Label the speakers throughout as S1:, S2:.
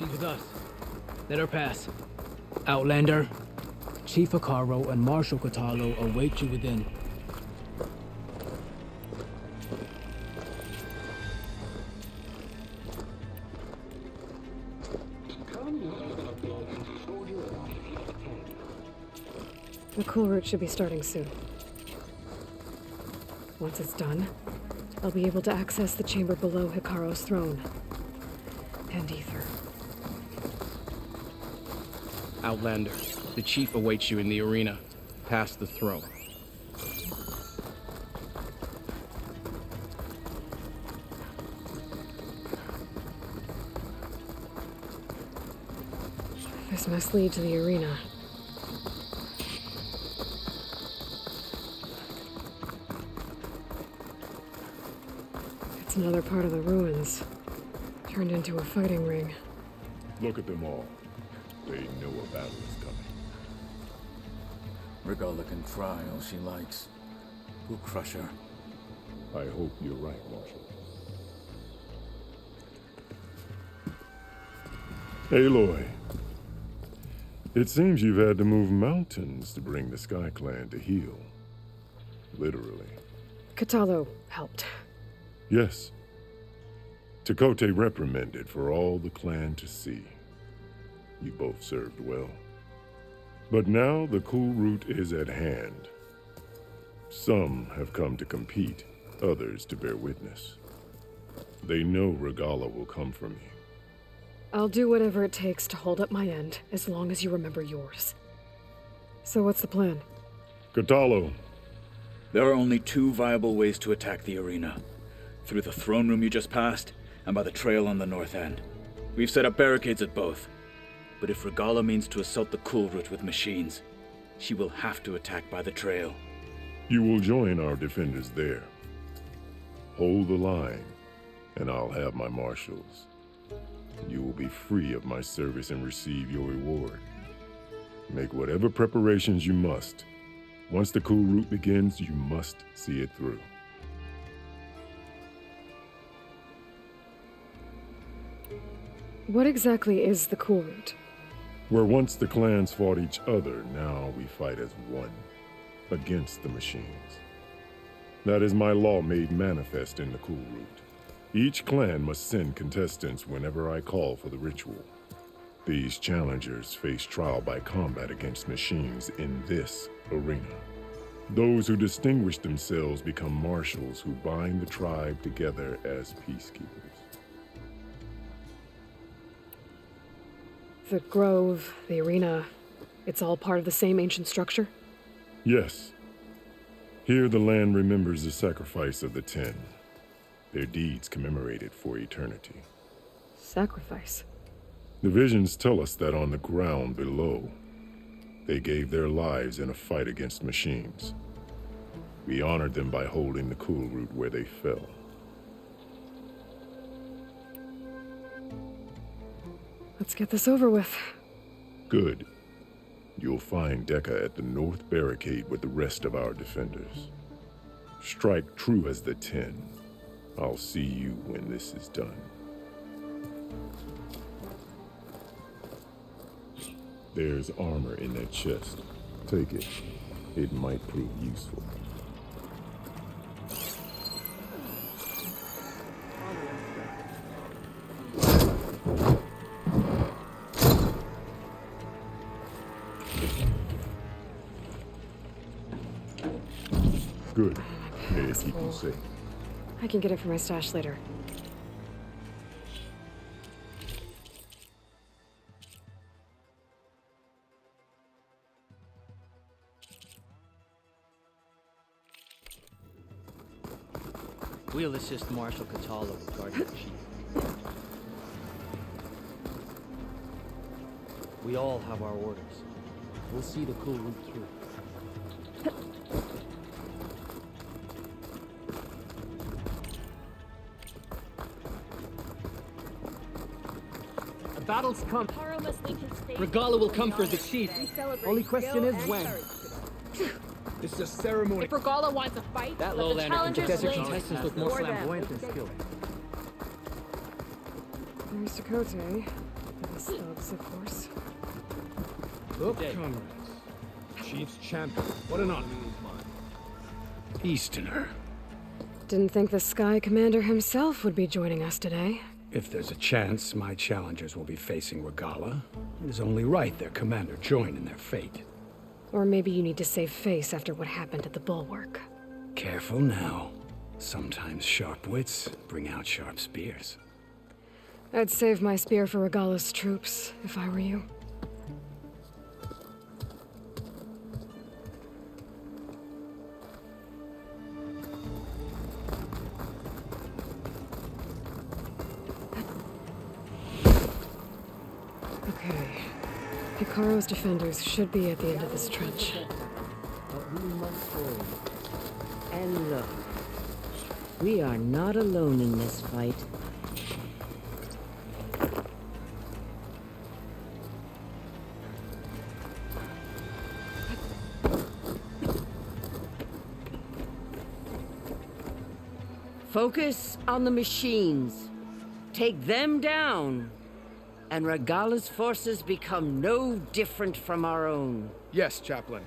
S1: She's with us. Let her pass. Outlander, Chief Hikaru and Marshal Katalo await you within.
S2: The cool route should be starting soon. Once it's done, I'll be able to access the chamber below Hikaru's throne. And Ether.
S3: Outlander, the chief awaits you in the arena, past the throne.
S2: This must lead to the arena. It's another part of the ruins, turned into a fighting ring.
S4: Look at them all. They know a battle is coming.
S5: Regala can try all she likes. We'll crush her.
S4: I hope you're right, Marshal. Aloy. It seems you've had to move mountains to bring the Sky Clan to heel. Literally.
S2: Katalo helped.
S4: Yes. Tekote reprimanded for all the clan to see. You both served well. But now the cool route is at hand. Some have come to compete, others to bear witness. They know Regala will come for me.
S2: I'll do whatever it takes to hold up my end, as long as you remember yours. So what's the plan?
S4: Katalo.
S5: There are only two viable ways to attack the arena. Through the throne room you just passed, and by the trail on the north end. We've set up barricades at both. But if Regala means to assault the cool route with machines, she will have to attack by the trail.
S4: You will join our defenders there. Hold the line, and I'll have my marshals. You will be free of my service and receive your reward. Make whatever preparations you must. Once the cool route begins, you must see it through.
S2: What exactly is the cool route?
S4: Where once the clans fought each other, now we fight as one, against the machines. That is my law made manifest in the cool route. Each clan must send contestants whenever I call for the ritual. These challengers face trial by combat against machines in this arena. Those who distinguish themselves become marshals who bind the tribe together as peacekeepers.
S2: The grove, the arena, it's all part of the same ancient structure?
S4: Yes. Here the land remembers the sacrifice of the 10. Their deeds commemorated for eternity.
S2: Sacrifice?
S4: The visions tell us that on the ground below, they gave their lives in a fight against machines. We honored them by holding the cool route where they fell.
S2: Let's get this over with.
S4: Good. You'll find Dekka at the north barricade with the rest of our defenders. Strike true as the 10. I'll see you when this is done. There's armor in that chest. Take it. It might prove useful. Good. May it keep you safe.
S2: I can get it for my stash later.
S1: We'll assist Marshal Katalo with guarding the chief. We all have our orders. We'll see the cool route through. The battle's come. Regala will come for the chief. Only question is when. This is a ceremony.
S6: If Regala wants a fight,
S1: That
S6: let the
S1: lowlander can
S6: challengers
S1: desert
S6: win.
S1: contestants look more
S6: Or them.
S1: flamboyant than skilled.
S2: There's Tekote, These thugs, of course.
S3: Look, comrades. Chief's champion. What an honor. Easterner.
S2: Didn't think the Sky Commander himself would be joining us today.
S3: If there's a chance my challengers will be facing Regala, it is only right their commander join in their fate.
S2: Or maybe you need to save face after what happened at the Bulwark.
S3: Careful now. Sometimes sharp wits bring out sharp spears.
S2: I'd save my spear for Regala's troops, if I were you. Okay. Hikaru's defenders should be at the end of this trench.
S6: But we must hold. And look, we are not alone in this fight. Focus on the machines. Take them down. And Regala's forces become no different from our own.
S3: Yes, Chaplain.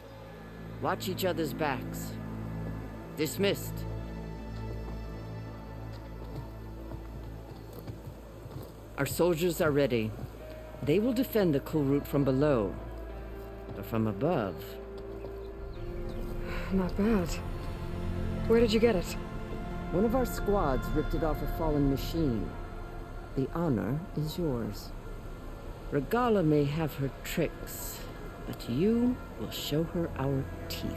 S6: Watch each other's backs. Dismissed. Our soldiers are ready. They will defend the cool route from below. But from above...
S2: Not bad. Where did you get it?
S6: One of our squads ripped it off a fallen machine. The honor is yours. Regala may have her tricks, but you will show her our teeth.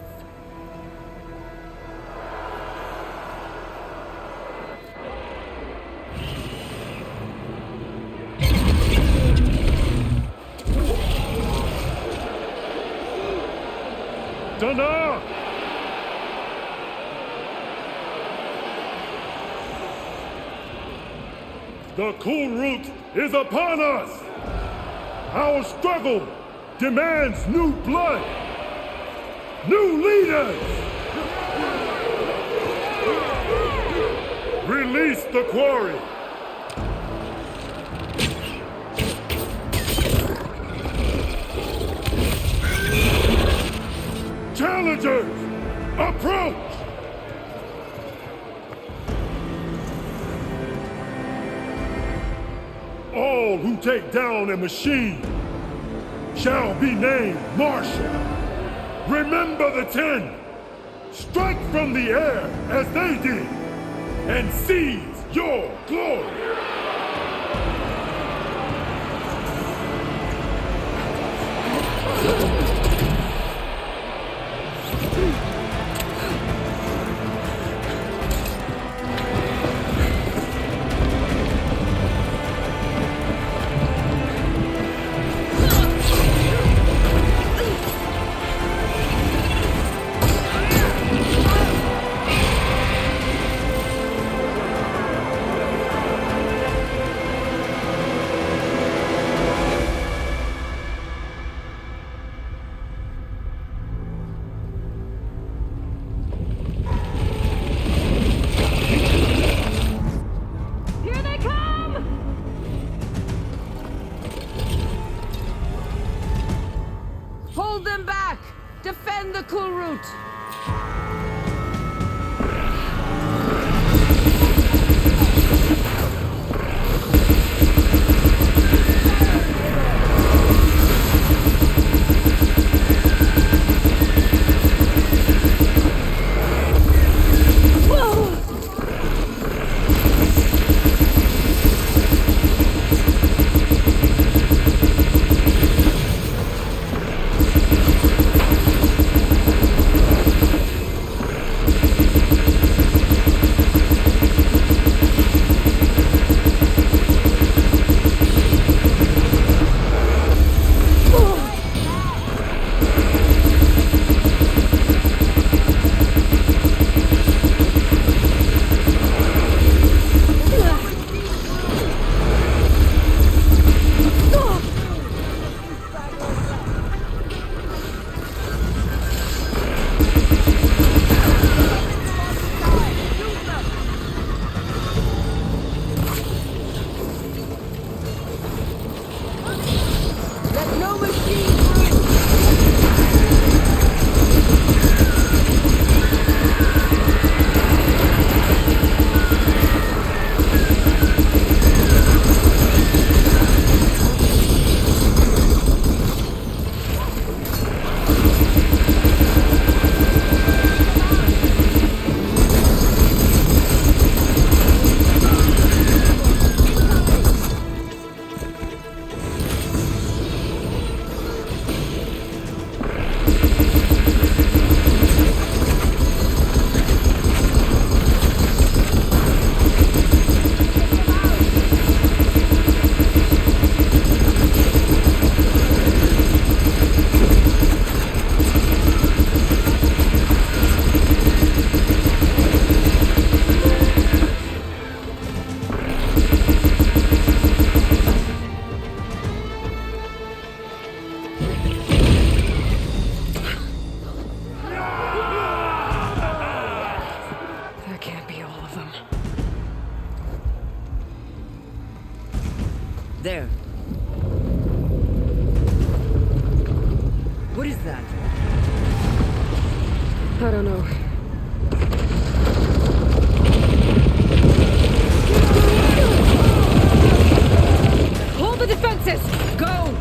S4: Dana! The cool route is upon us! Our struggle demands new blood! New leaders! Release the quarry! Challengers, approach! All who take down a machine shall be named Marshal. Remember the 10. Strike from the air as they did, and seize your glory.
S6: Hold them back! Defend the cool route! There. What is that?
S2: I don't know. Hold the defenses! Go!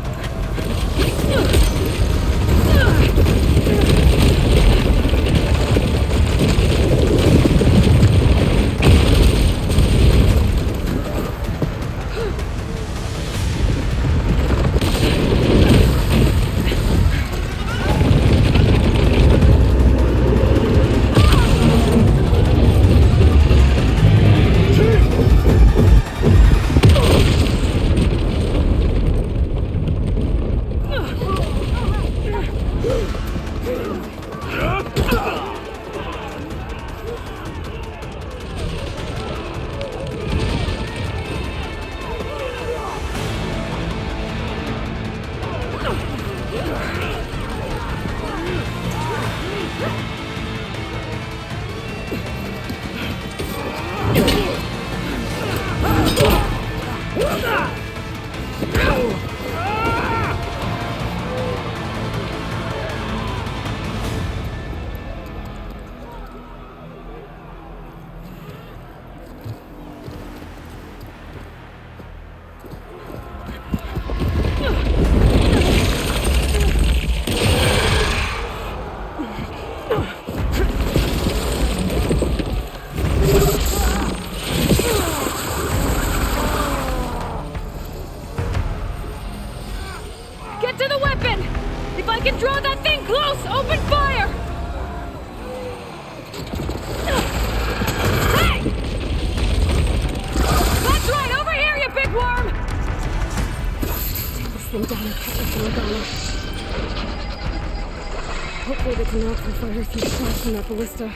S2: Get to the weapon! If I can draw that thing close, open fire! Hey! That's right, over here, you big worm! Take this thing down and catch it from Regala. Hopefully they can knock the fire through shots from that ballista.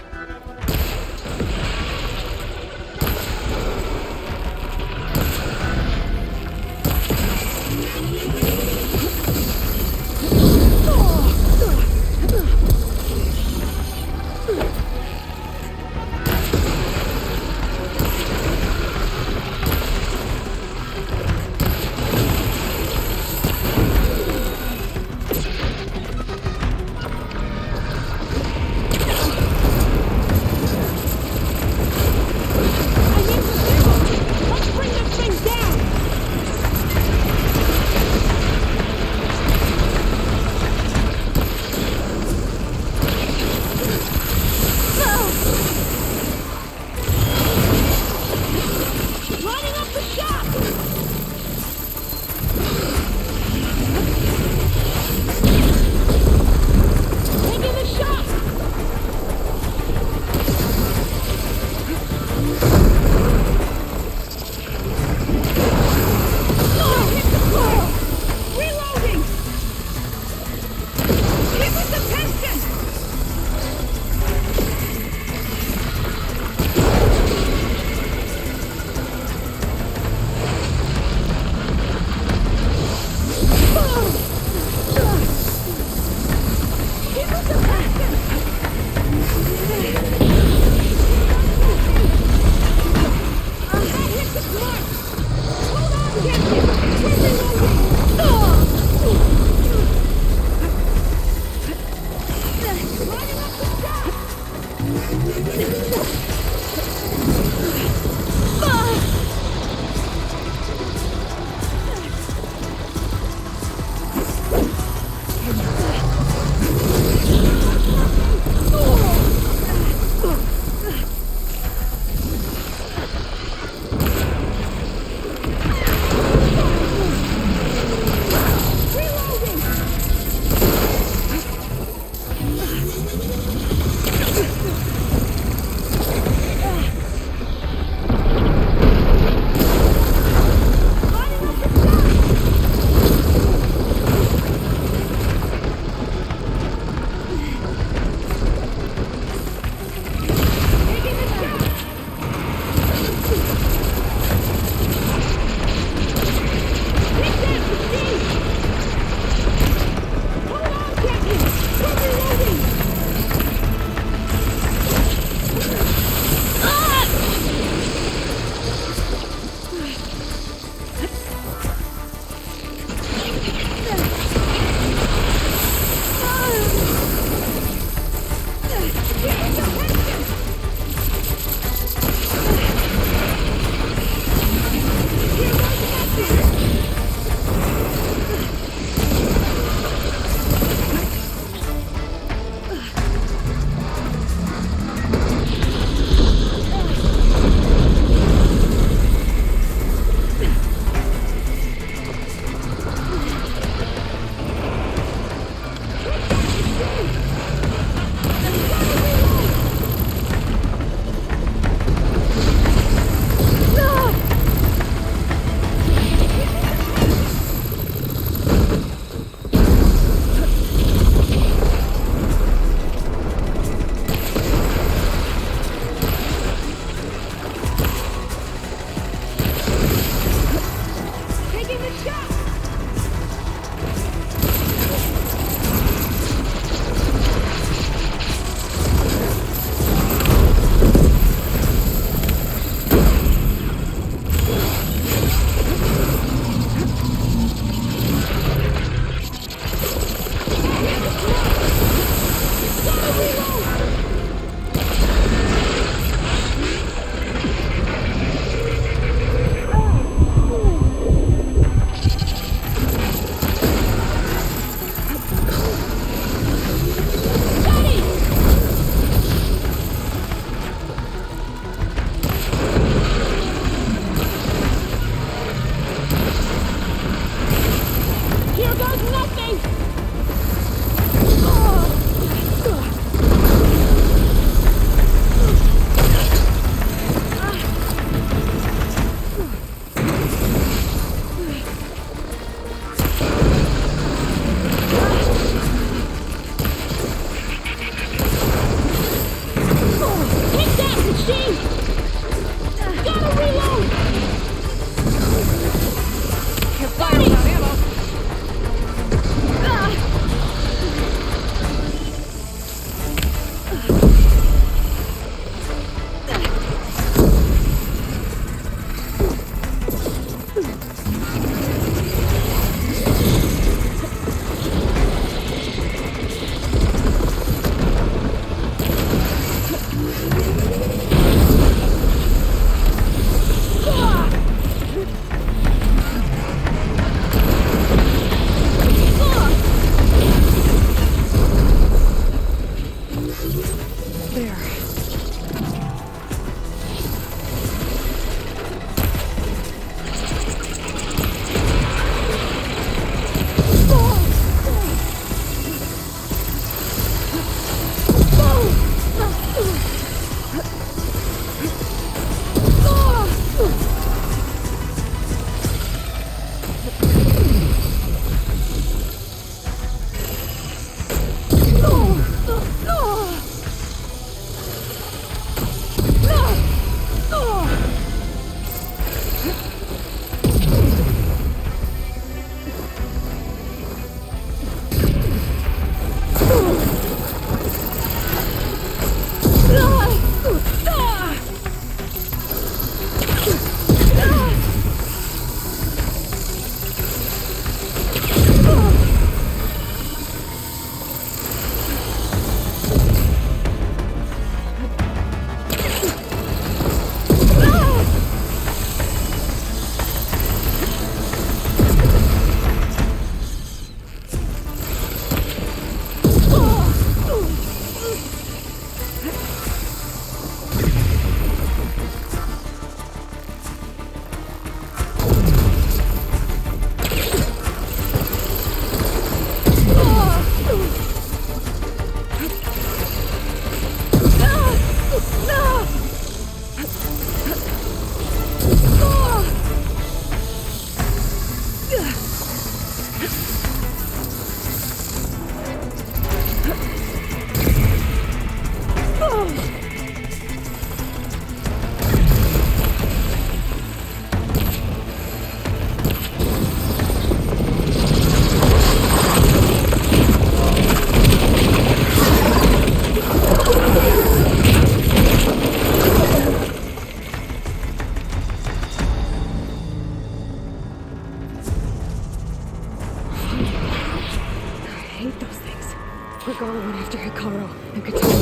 S2: Regala went after Hikaru and Katana.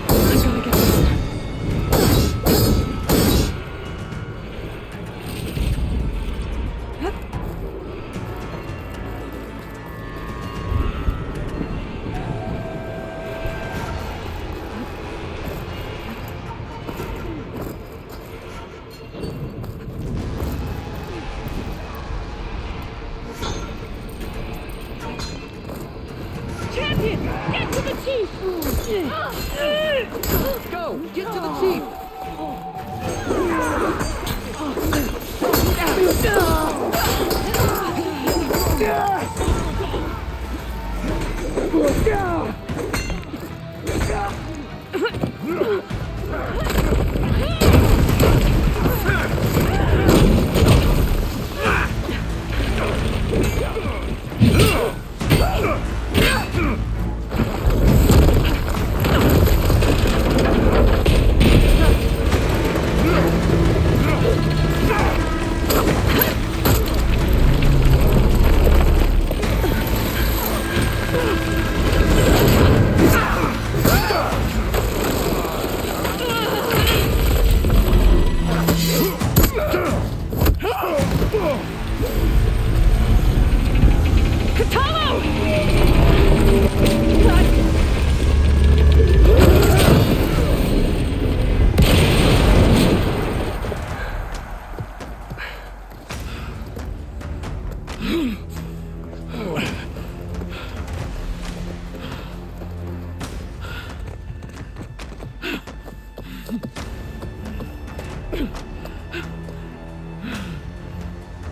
S2: I gotta get this.
S6: Go! Get to the chief!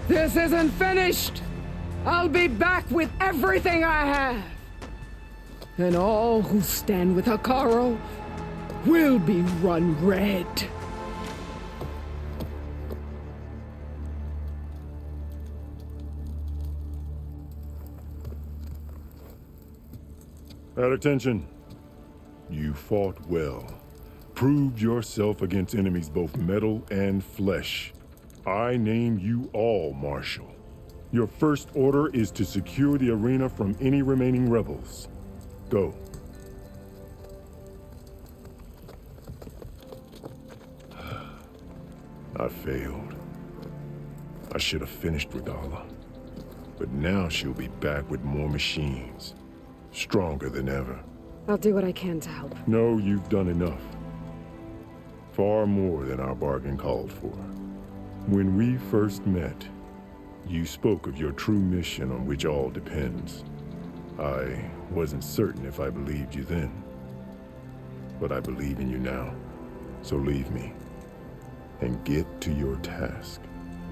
S6: This isn't finished! I'll be back with everything I have! And all who stand with Hikaru will be run red.
S4: At attention. You fought well. Proved yourself against enemies both metal and flesh. I name you all Marshal. Your first order is to secure the arena from any remaining rebels. Go. I failed. I should have finished Regala. But now she'll be back with more machines. Stronger than ever.
S2: I'll do what I can to help.
S4: No, you've done enough. Far more than our bargain called for. When we first met, you spoke of your true mission on which all depends. I wasn't certain if I believed you then. But I believe in you now. So leave me. And get to your task.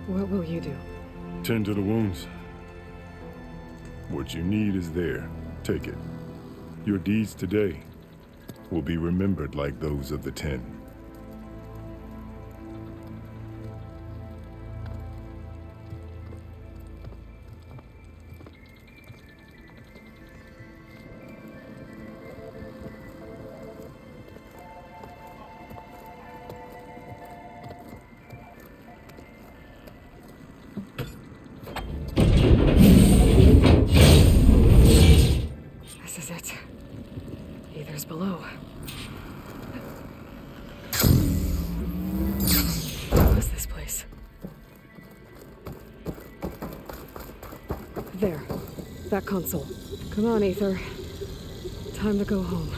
S2: What will you do?
S4: Tend to the wounds. What you need is there. Take it. Your deeds today will be remembered like those of the 10.
S2: This is it. Ether's below. What is this place? There. That console. Come on, Ether. Time to go home.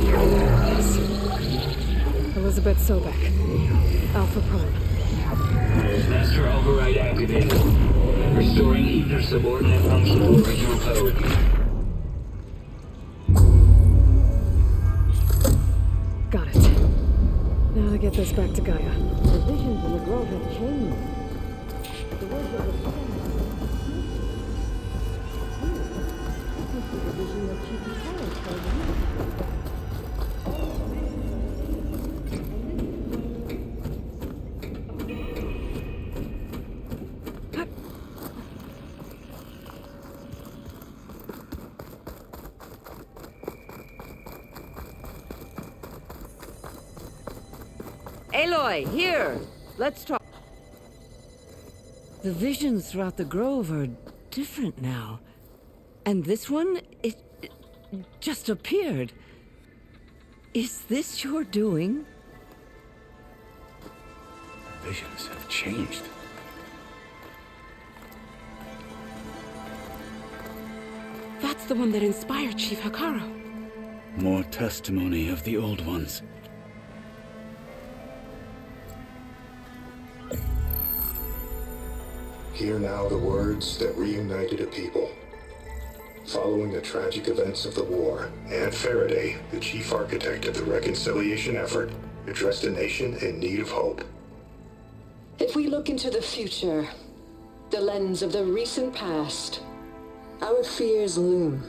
S2: Yes. Elizabeth Sobek. Alpha Prime.
S7: Master override activated. Restoring ether subordinate function to original code.
S2: Got it. Now to get this back to Gaia.
S6: The visions in the grove have changed. The words of the pen. This is the vision that Chief Hikaru told me. Aloy, here! Let's talk. The visions throughout the grove are different now. And this one, it just appeared. Is this your doing?
S3: Visions have changed.
S8: That's the one that inspired Chief Hikaru.
S5: More testimony of the old ones.
S9: Hear now the words that reunited a people. Following the tragic events of the war, Aunt Faraday, the chief architect of the reconciliation effort, addressed a nation in need of hope.
S10: If we look into the future, the lens of the recent past, our fears loom.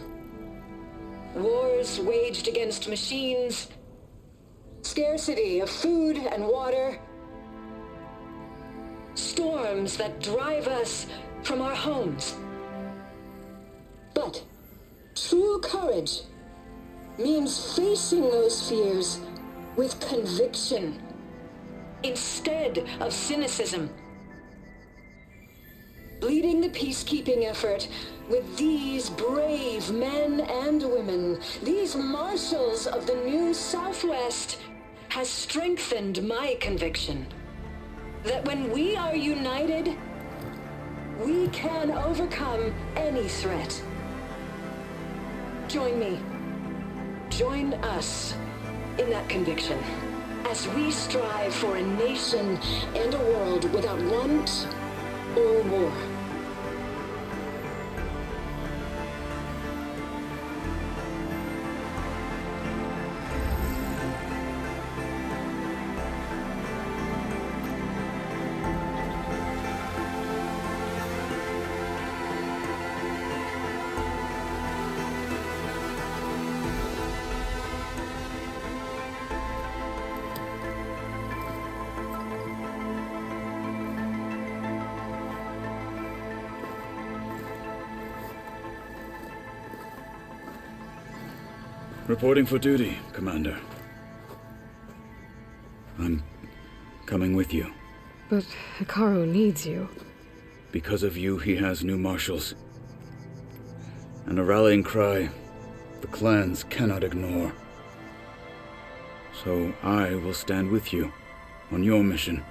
S10: Wars waged against machines, scarcity of food and water, storms that drive us from our homes. But true courage means facing those fears with conviction instead of cynicism. Leading the peacekeeping effort with these brave men and women, these marshals of the new Southwest, has strengthened my conviction that when we are united, we can overcome any threat. Join me. Join us in that conviction as we strive for a nation and a world without want or war.
S5: Reporting for duty, Commander. I'm coming with you.
S2: But Hikaru needs you.
S5: Because of you, he has new marshals. And a rallying cry the clans cannot ignore. So I will stand with you on your mission.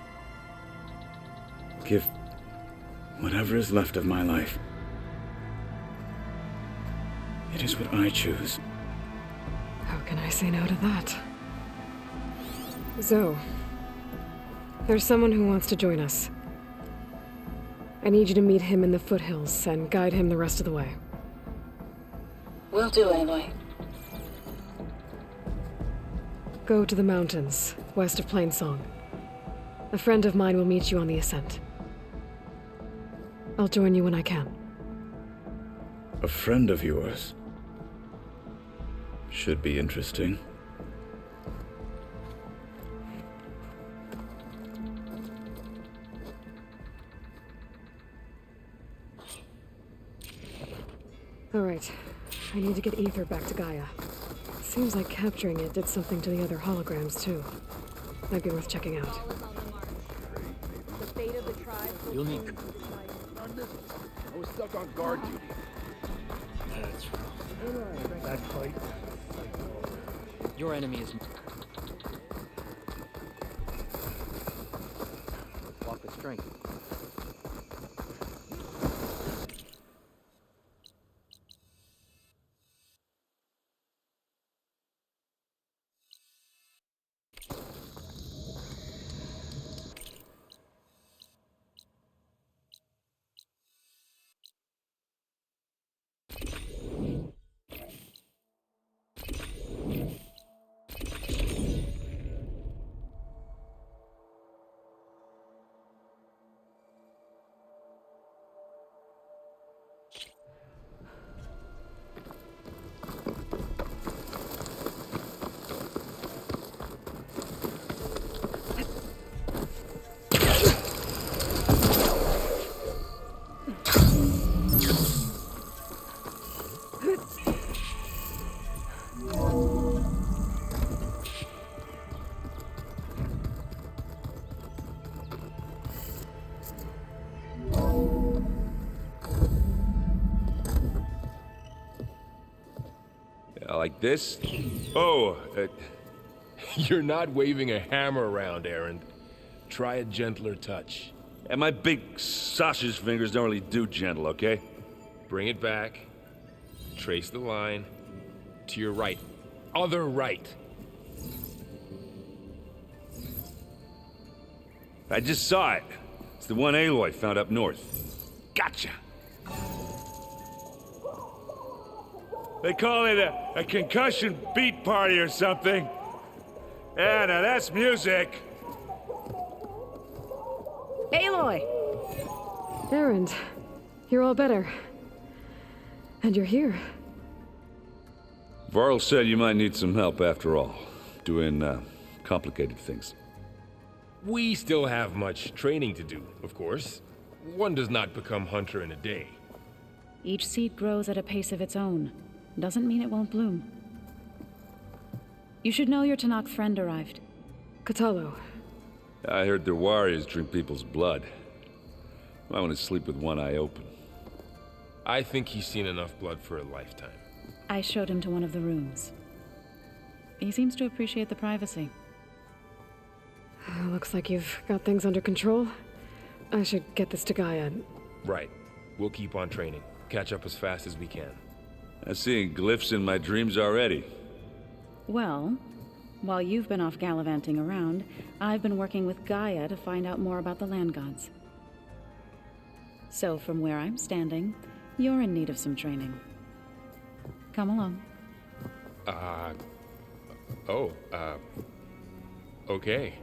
S5: Give whatever is left of my life. It is what I choose.
S2: How can I say no to that? Zoe, there's someone who wants to join us. I need you to meet him in the foothills and guide him the rest of the way.
S10: Will do, Aloy.
S2: Go to the mountains, west of Plainsong. A friend of mine will meet you on the ascent. I'll join you when I can.
S5: A friend of yours? Should be interesting.
S2: All right. I need to get Ether back to Gaia. Seems like capturing it did something to the other holograms, too. Might be worth checking out.
S1: You'll need...
S3: I was stuck on guard duty.
S1: That's rough. That fight. Your enemy is... Walk with strength.
S11: this? Oh, you're not waving a hammer around, Errand. Try a gentler touch.
S12: And my big sausage fingers don't really do gentle, okay?
S11: Bring it back. Trace the line. To your right. Other right.
S12: I just saw it. It's the one Aloy found up north. Gotcha! They call it a concussion beat party or something. Yeah, now that's music.
S8: Aloy!
S2: Errand, you're all better. And you're here.
S12: Varl said you might need some help after all, doing complicated things.
S11: We still have much training to do, of course. One does not become hunter in a day.
S13: Each seed grows at a pace of its own. Doesn't mean it won't bloom. You should know your Tanakh friend arrived.
S2: Katalo.
S12: I heard their warriors drink people's blood. I want to sleep with one eye open.
S11: I think he's seen enough blood for a lifetime.
S13: I showed him to one of the rooms. He seems to appreciate the privacy.
S2: Looks like you've got things under control. I should get this to Gaia.
S11: Right. We'll keep on training. Catch up as fast as we can.
S12: I'm seeing glyphs in my dreams already.
S13: Well, while you've been off gallivanting around, I've been working with Gaia to find out more about the land gods. So from where I'm standing, you're in need of some training. Come along.
S11: Okay.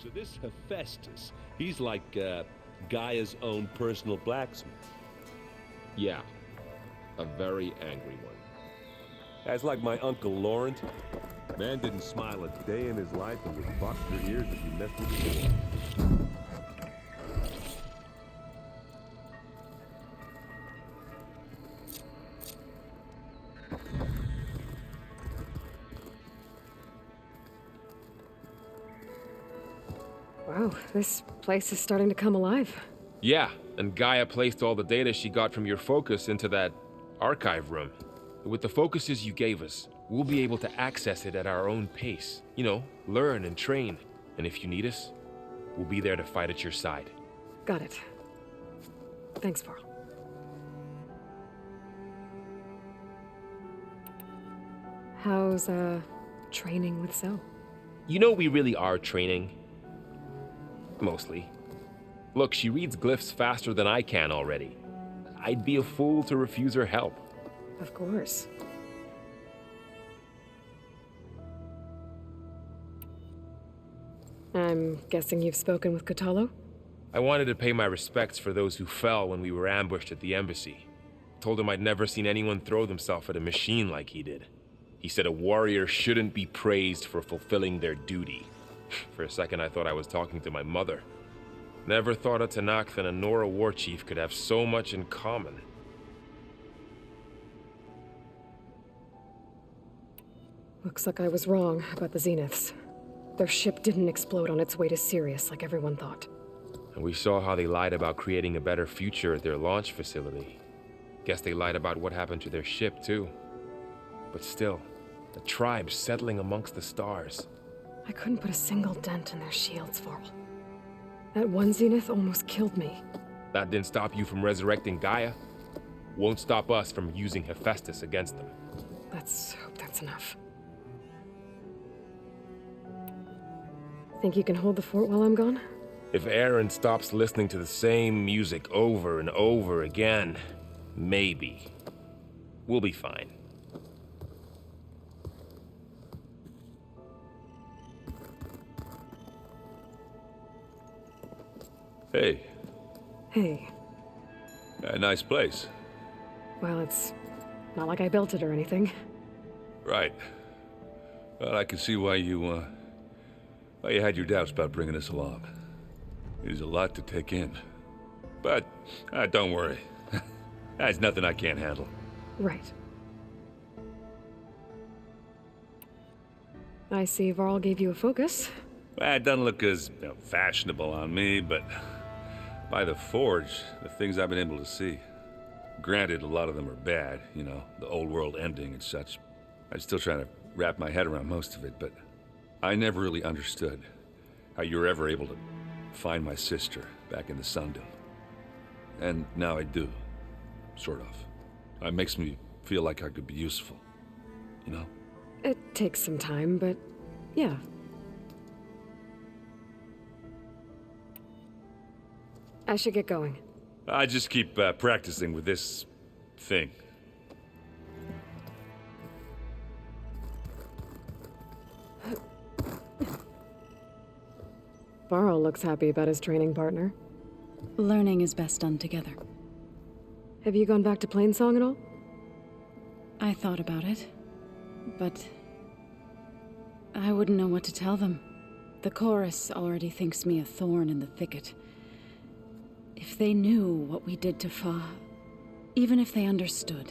S14: So this Hephaestus, he's like Gaia's own personal blacksmith.
S15: Yeah, a very angry one.
S14: That's like my Uncle Laurent. Man didn't smile a day in his life and would box your ears if you messed with him.
S2: Wow, this place is starting to come alive.
S11: Yeah, and Gaia placed all the data she got from your focus into that archive room. With the focuses you gave us, we'll be able to access it at our own pace. You know, learn and train. And if you need us, we'll be there to fight at your side.
S2: Got it. Thanks, Varl. How's, training with Zoe?
S11: You know we really are training. Mostly. Look, she reads glyphs faster than I can already. I'd be a fool to refuse her help.
S2: Of course. I'm guessing you've spoken with Katalo?
S11: I wanted to pay my respects for those who fell when we were ambushed at the embassy. Told him I'd never seen anyone throw themselves at a machine like he did. He said a warrior shouldn't be praised for fulfilling their duty. For a second I thought I was talking to my mother. Never thought a Tanakh and a Nora war chief could have so much in common.
S2: Looks like I was wrong about the Zeniths. Their ship didn't explode on its way to Sirius like everyone thought.
S11: And we saw how they lied about creating a better future at their launch facility. Guess they lied about what happened to their ship, too. But still, the tribe settling amongst the stars.
S2: I couldn't put a single dent in their shields, Varl. That one Zenith almost killed me.
S11: That didn't stop you from resurrecting Gaia. Won't stop us from using Hephaestus against them.
S2: Let's hope that's enough. Think you can hold the fort while I'm gone?
S11: If Aaron stops listening to the same music over and over again, maybe. We'll be fine.
S12: Hey.
S2: Hey.
S12: A nice place.
S2: Well, it's not like I built it or anything.
S12: Right. Well, I can see why you had your doubts about bringing us along. It is a lot to take in. But, don't worry. That's nothing I can't handle.
S2: Right. I see Varl gave you a focus.
S12: Well, it doesn't look as fashionable on me, but by the Forge, the things I've been able to see. Granted, a lot of them are bad, you know, the old world ending and such. I'm still trying to wrap my head around most of it, but I never really understood how you were ever able to find my sister back in the Sundom. And now I do, sort of. It makes me feel like I could be useful, you know?
S2: It takes some time, but yeah. I should get going.
S12: I just keep practicing with this thing.
S2: Varl looks happy about his training partner.
S13: Learning is best done together.
S2: Have you gone back to Plainsong at all?
S13: I thought about it, but I wouldn't know what to tell them. The chorus already thinks me a thorn in the thicket. If they knew what we did to Fa, even if they understood,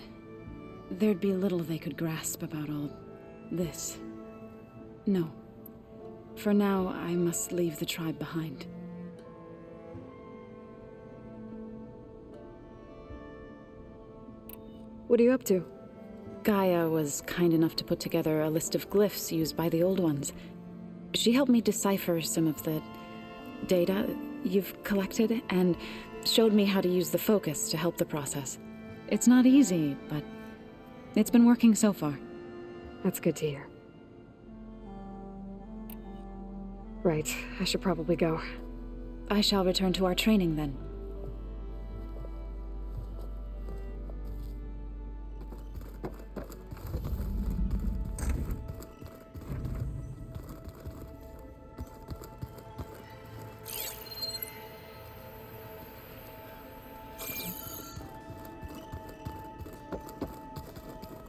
S13: there'd be little they could grasp about all this. No. For now, I must leave the tribe behind.
S2: What are you up to?
S13: Gaia was kind enough to put together a list of glyphs used by the Old Ones. She helped me decipher some of the data you've collected, and showed me how to use the focus to help the process. It's not easy, but it's been working so far.
S2: That's good to hear. Right, I should probably go.
S13: I shall return to our training then.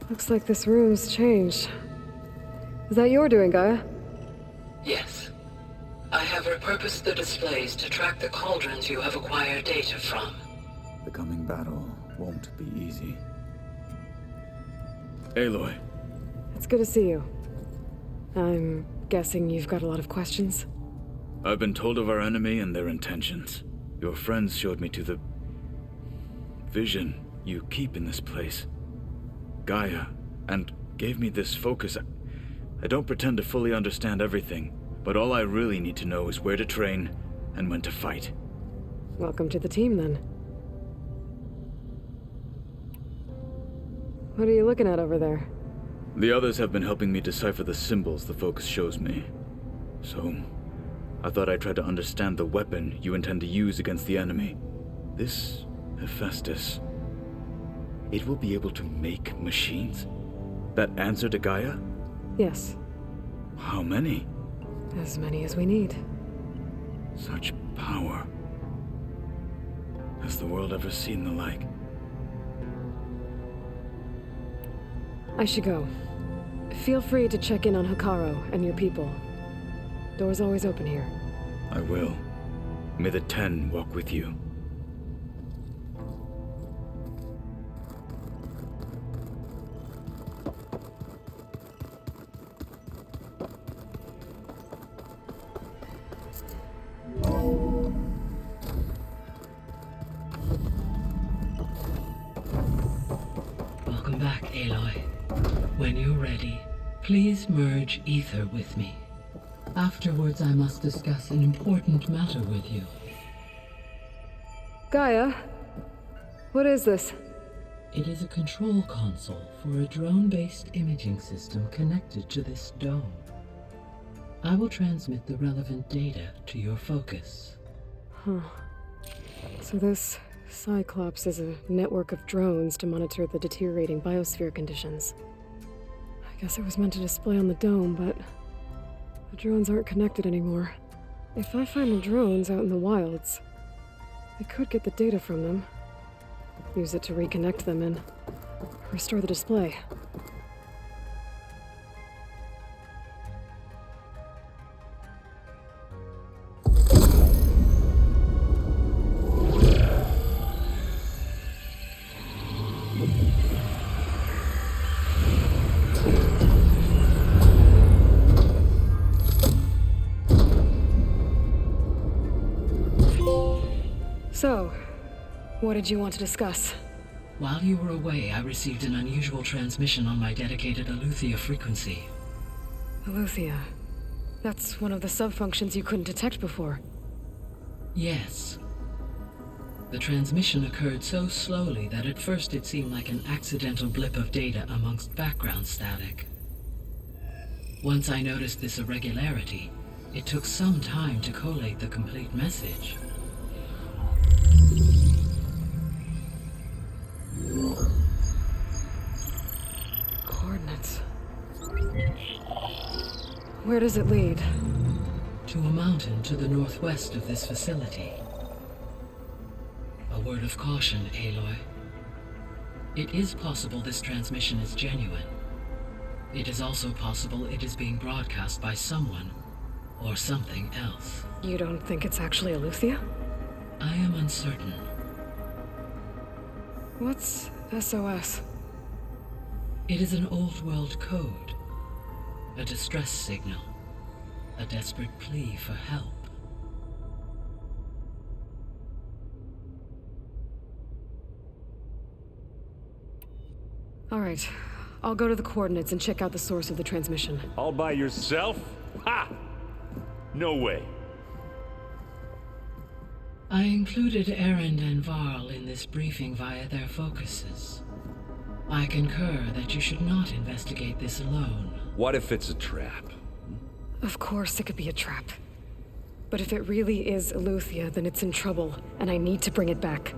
S2: Looks like this room's changed. Is that your doing, Gaia?
S10: Yes. I have repurposed the displays to track the cauldrons you have acquired data from.
S5: The coming battle won't be easy. Aloy.
S2: It's good to see you. I'm guessing you've got a lot of questions?
S5: I've been told of our enemy and their intentions. Your friends showed me to the vision you keep in this place, Gaia, and gave me this focus. I don't pretend to fully understand everything, but all I really need to know is where to train and when to fight.
S2: Welcome to the team, then. What are you looking at over there?
S5: The others have been helping me decipher the symbols the focus shows me. So, I thought I'd try to understand the weapon you intend to use against the enemy. This Hephaestus. It will be able to make machines? That answer to Gaia?
S2: Yes.
S5: How many?
S2: As many as we need.
S5: Such power. Has the world ever seen the like?
S2: I should go. Feel free to check in on Hikaru and your people. Door's always open here.
S5: I will. May the 10 walk with you.
S16: Welcome back, Aloy. When you're ready, please merge ether with me. Afterwards, I must discuss an important matter with you.
S2: Gaia? What is this?
S16: It is a control console for a drone-based imaging system connected to this dome. I will transmit the relevant data to your focus.
S2: Huh. So this Cyclops is a network of drones to monitor the deteriorating biosphere conditions. I guess it was meant to display on the dome, but the drones aren't connected anymore. If I find the drones out in the wilds, I could get the data from them, use it to reconnect them and restore the display. What did you want to discuss?
S16: While you were away, I received an unusual transmission on my dedicated Aletheia frequency.
S2: Aletheia. That's one of the sub-functions you couldn't detect before.
S16: Yes. The transmission occurred so slowly that at first it seemed like an accidental blip of data amongst background static. Once I noticed this irregularity, it took some time to collate the complete message.
S2: Coordinates. Where does it lead?
S16: To a mountain to the northwest of this facility. A word of caution, Aloy. It is possible this transmission is genuine. It is also possible it is being broadcast by someone or something else.
S2: You don't think it's actually Aletheia?
S16: I am uncertain.
S2: What's SOS?
S16: It is an old world code. A distress signal. A desperate plea for help.
S2: All right. I'll go to the coordinates and check out the source of the transmission.
S14: All by yourself? Ha! No way.
S16: I included Erend and Varl in this briefing via their focuses. I concur that you should not investigate this alone.
S12: What if it's a trap?
S2: Of course it could be a trap. But if it really is Aletheia, then it's in trouble, and I need to bring it back.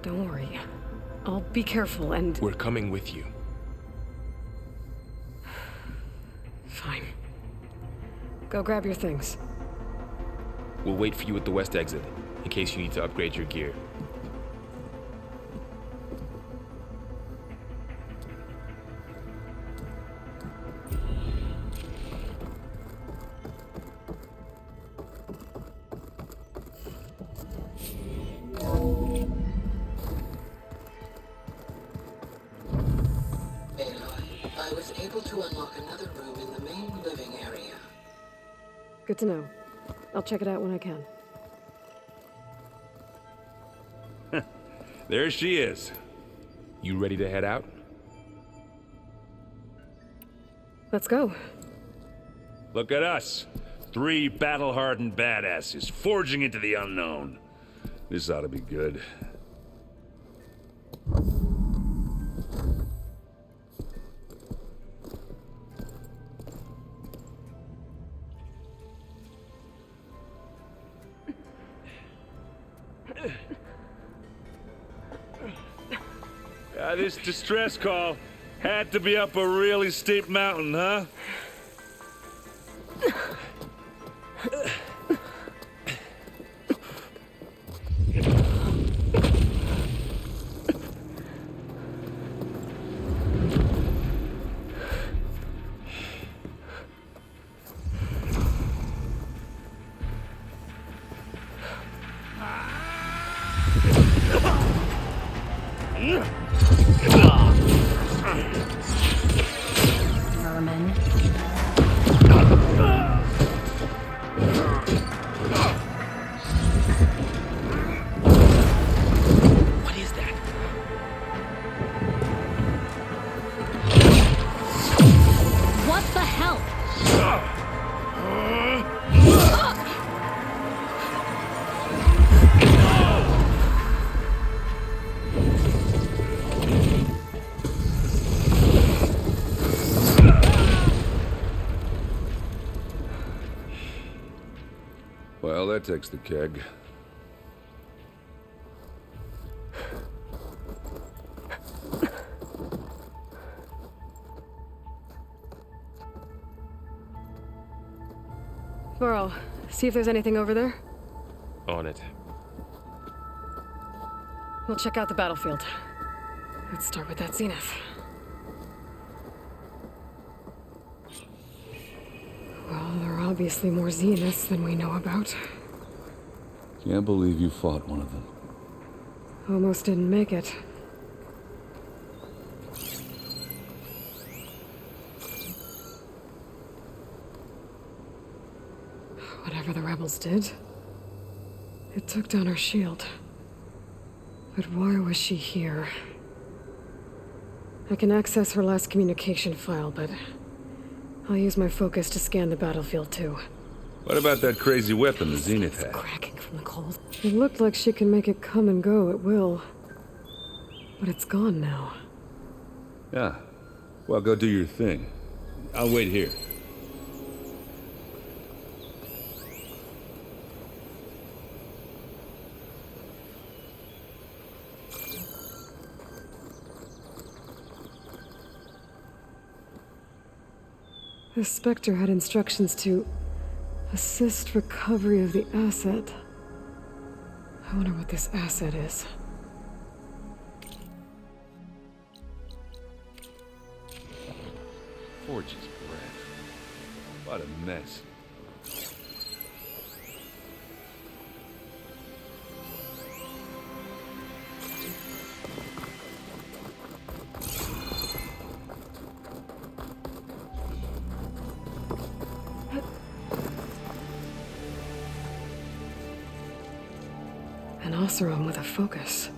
S2: Don't worry. I'll be careful and...
S11: We're coming with you.
S2: Fine. Go grab your things.
S11: We'll wait for you at the west exit, in case you need to upgrade your gear.
S16: I was able to unlock another room in the main living area.
S2: Good to know. I'll check it out when I can.
S12: There she is.
S11: You ready to head out?
S2: Let's go.
S12: Look at us. 3 battle-hardened badasses forging into the unknown. This ought to be good. This distress call had to be up a really steep mountain, huh?
S10: Vermin.
S11: What is that?
S10: What the hell?
S12: Well, that takes the keg.
S2: Varl, see if there's anything over there.
S11: On it.
S2: We'll check out the battlefield. Let's start with that zenith. Well, there are obviously more zeniths than we know about.
S12: Can't believe you fought one of them.
S2: Almost didn't make it. Whatever the rebels did, it took down our shield. But why was she here? I can access her last communication file, but I'll use my focus to scan the battlefield too.
S12: What about that crazy weapon the Zenith had?
S2: Cracking from the cold. It looked like she can make it come and go at will. But it's gone now.
S12: Yeah. Well, go do your thing. I'll wait here.
S2: The Spectre had instructions to assist recovery of the asset. I wonder what this asset is.
S12: Forge's breath. What a mess.
S2: An Oseram with a focus.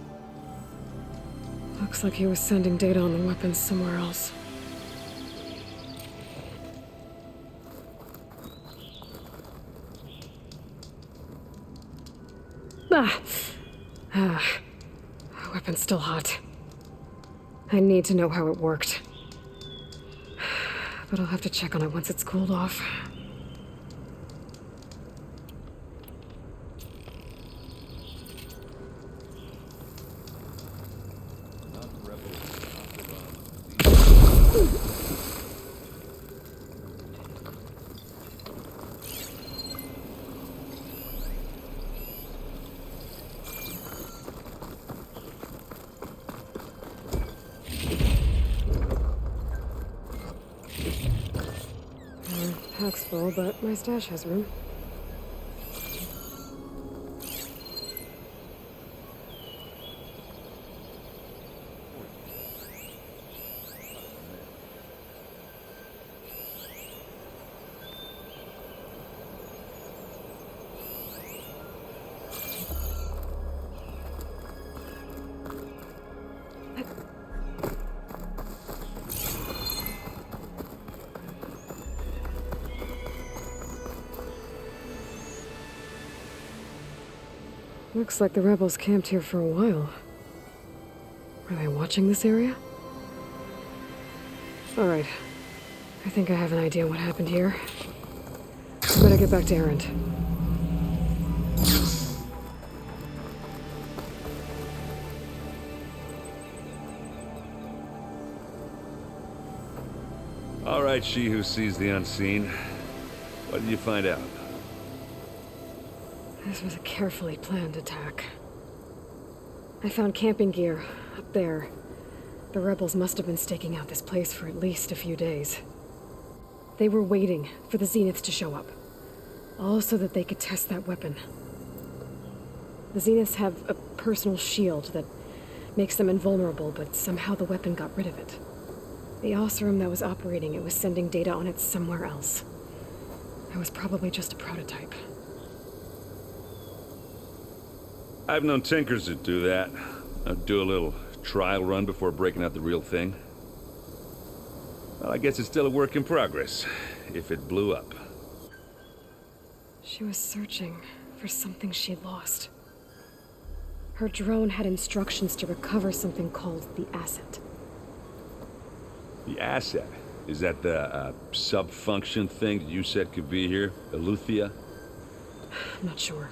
S2: Looks like he was sending data on the weapons somewhere else. Weapon's still hot. I need to know how it worked. But I'll have to check on it once it's cooled off. Pack's full, but my stash has room. Looks like the rebels camped here for a while. Were they watching this area? Alright. I think I have an idea what happened here. I better get back to Erend.
S12: All right, she who sees the unseen. What did you find out?
S2: This was a carefully planned attack. I found camping gear up there. The rebels must have been staking out this place for at least a few days. They were waiting for the Zeniths to show up, all so that they could test that weapon. The Zeniths have a personal shield that makes them invulnerable, but somehow the weapon got rid of it. The Oseram that was operating it was sending data on it somewhere else. That was probably just a prototype.
S12: I've known tinkers that do that. I'd do a little trial run before breaking out the real thing. Well, I guess it's still a work in progress, if it blew up.
S2: She was searching for something she lost. Her drone had instructions to recover something called the asset.
S12: The asset? Is that the sub-function thing that you said could be here? Eleuthia?
S2: I'm not sure.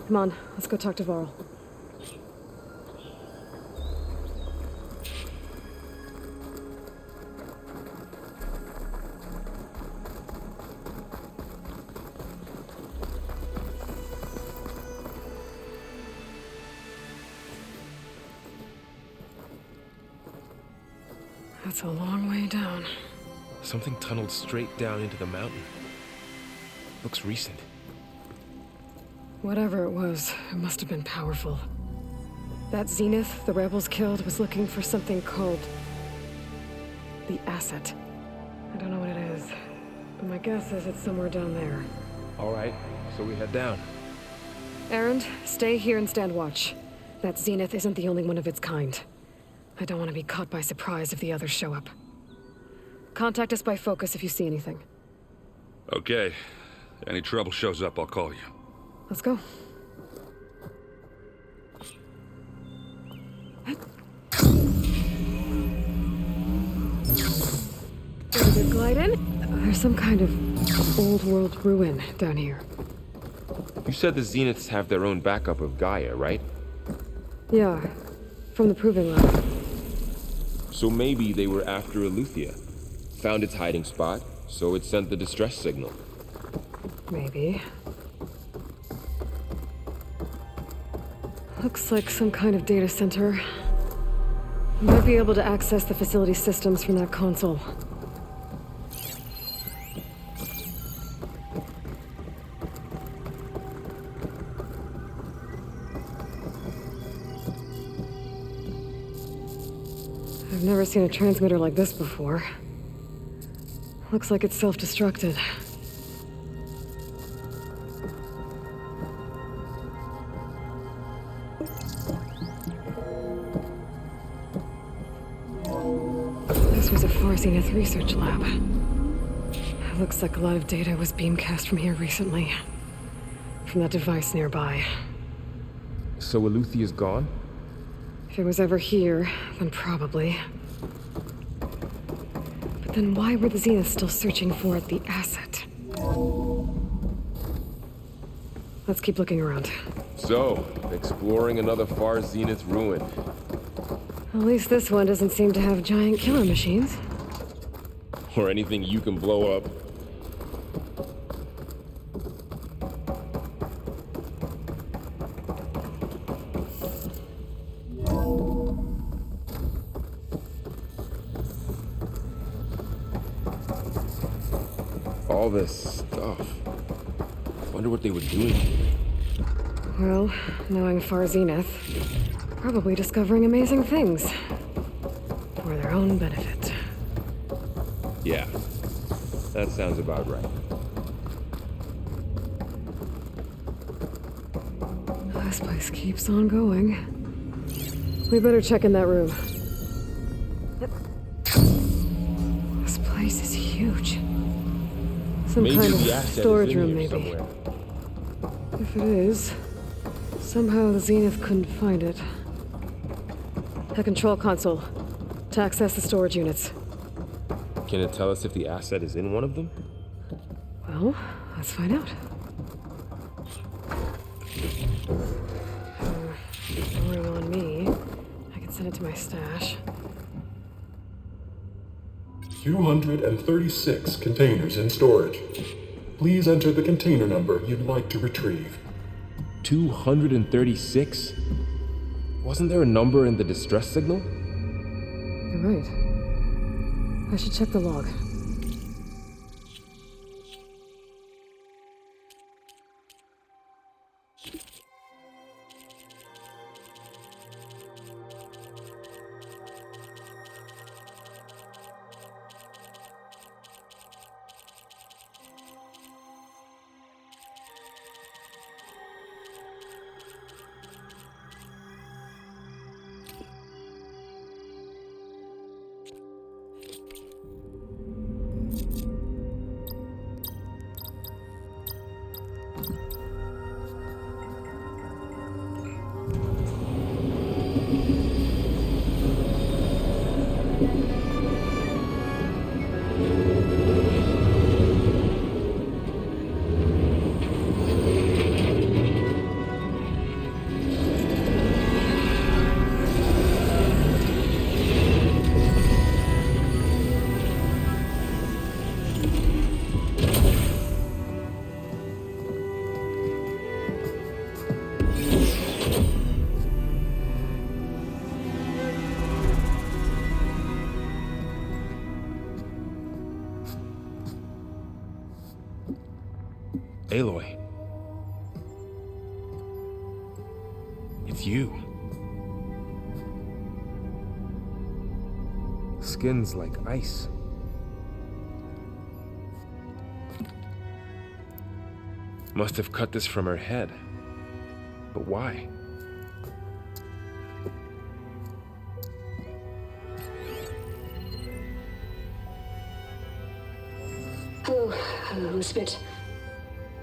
S2: Come on, let's go talk to Varl. That's a long way down.
S11: Something tunneled straight down into the mountain. Looks recent.
S2: Whatever it was, it must have been powerful. That Zenith the rebels killed was looking for something called the asset. I don't know what it is, but my guess is it's somewhere down there.
S11: All right, so we head down.
S2: Erend, stay here and stand watch. That Zenith isn't the only one of its kind. I don't want to be caught by surprise if the others show up. Contact us by focus if you see anything.
S12: Okay. Any trouble shows up, I'll call you.
S2: Let's go. There's a glide in. There's some kind of old world ruin down here.
S11: You said the Zeniths have their own backup of Gaia, right?
S2: Yeah, from the proving lab.
S11: So maybe they were after Eleuthia. Found its hiding spot, so it sent the distress signal.
S2: Maybe. Looks like some kind of data center. Might be able to access the facility systems from that console. I've never seen a transmitter like this before. Looks like it's self-destructed. This was a Far Zenith research lab. Looks like a lot of data was beamcast from here recently. From that device nearby.
S11: So Eleuthia's gone?
S2: If it was ever here, then probably. But then why were the Zeniths still searching for the asset? Let's keep looking around.
S11: So, exploring another Far Zenith ruin.
S2: At least this one doesn't seem to have giant killer machines.
S11: Or anything you can blow up. All this stuff. Wonder what they were doing.
S2: Well, knowing Far Zenith, probably discovering amazing things. For their own benefit.
S11: Yeah, that sounds about right.
S2: This place keeps on going. We better check in that room. This place is huge. Some
S11: Maybe
S2: kind
S11: the
S2: of
S11: asset
S2: storage
S11: is in
S2: room,
S11: here
S2: maybe.
S11: somewhere.
S2: If it is, somehow the Zenith couldn't find it. A control console to access the storage units.
S11: Can it tell us if the asset is in one of them?
S2: Well, let's find out. Storing on me. I can send it to my stash.
S9: 236 containers in storage. Please enter the container number you'd like to retrieve.
S11: 236? Wasn't there a number in the distress signal?
S2: You're right. I should check the log.
S11: Aloy. It's you. Skin's like ice. Must have cut this from her head. But why?
S10: Elizabeth.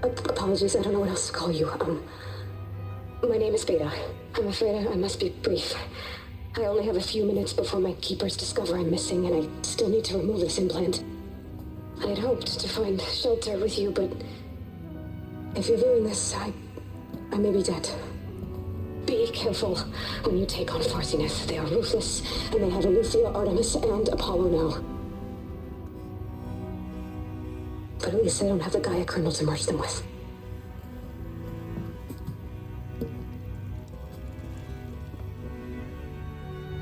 S10: Apologies, I don't know what else to call you. My name is Beta. I'm afraid I must be brief. I only have a few minutes before my keepers discover I'm missing, and I still need to remove this implant. I had hoped to find shelter with you, but if you're viewing this, I may be dead. Be careful when you take on Far Zenith. They are ruthless, and they have Aletheia, Artemis, and Apollo now. But at least I don't have the Gaia kernel to merge them with.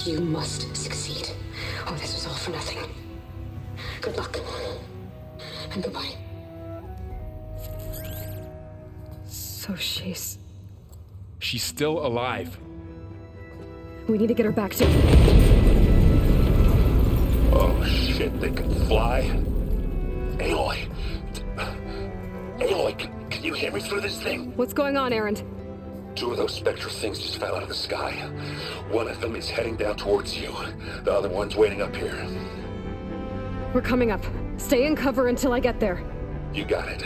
S10: You must succeed, or this was all for nothing. Good luck, and goodbye.
S2: So she's
S11: still alive.
S2: We need to get her back to...
S17: Oh shit, they can fly? Aloy! Aloy, can you hear me through this thing?
S2: What's going on, Erend?
S17: 2 of those spectral things just fell out of the sky. One of them is heading down towards you. The other one's waiting up here.
S2: We're coming up. Stay in cover until I get there.
S17: You got it.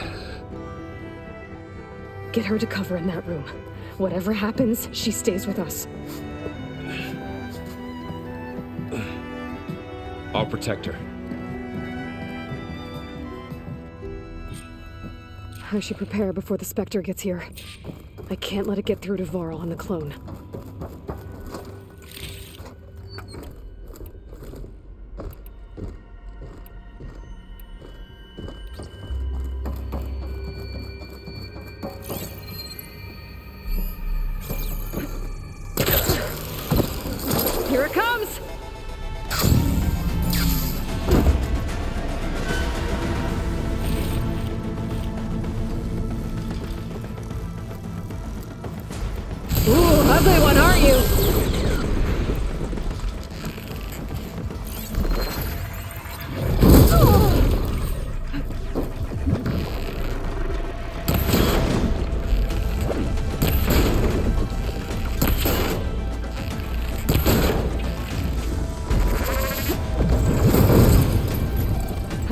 S2: Get her to cover in that room. Whatever happens, she stays with us.
S11: I'll protect her.
S2: I should prepare before the Spectre gets here. I can't let it get through to Varl and the clone. Here it comes! Ooh, ugly one, aren't you?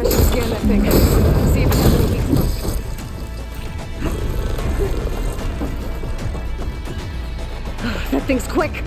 S2: I should scan that thing. See if it has any weak spots. That thing's quick!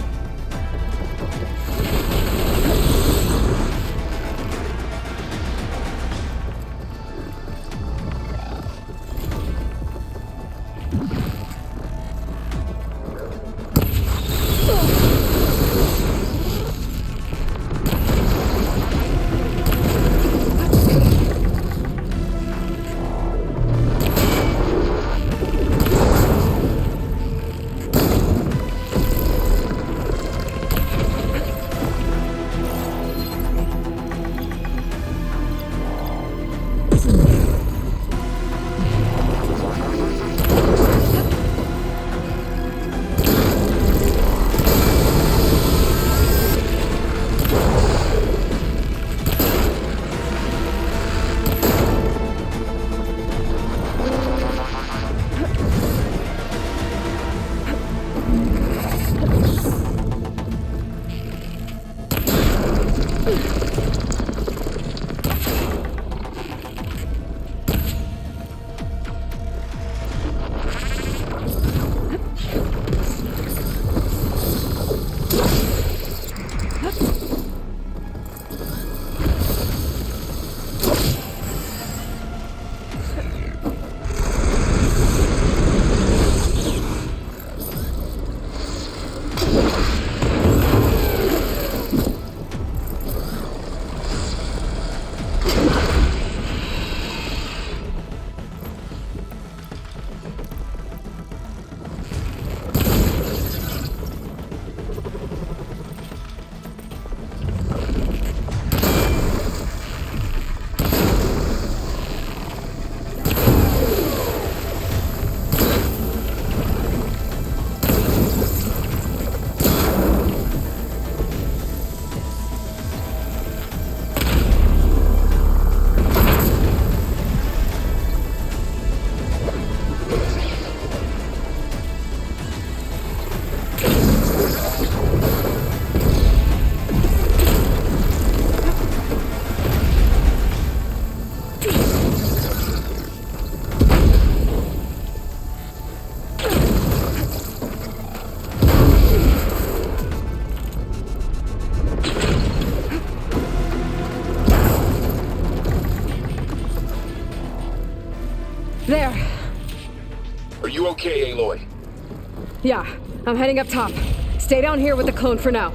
S2: I'm heading up top. Stay down here with the clone for now.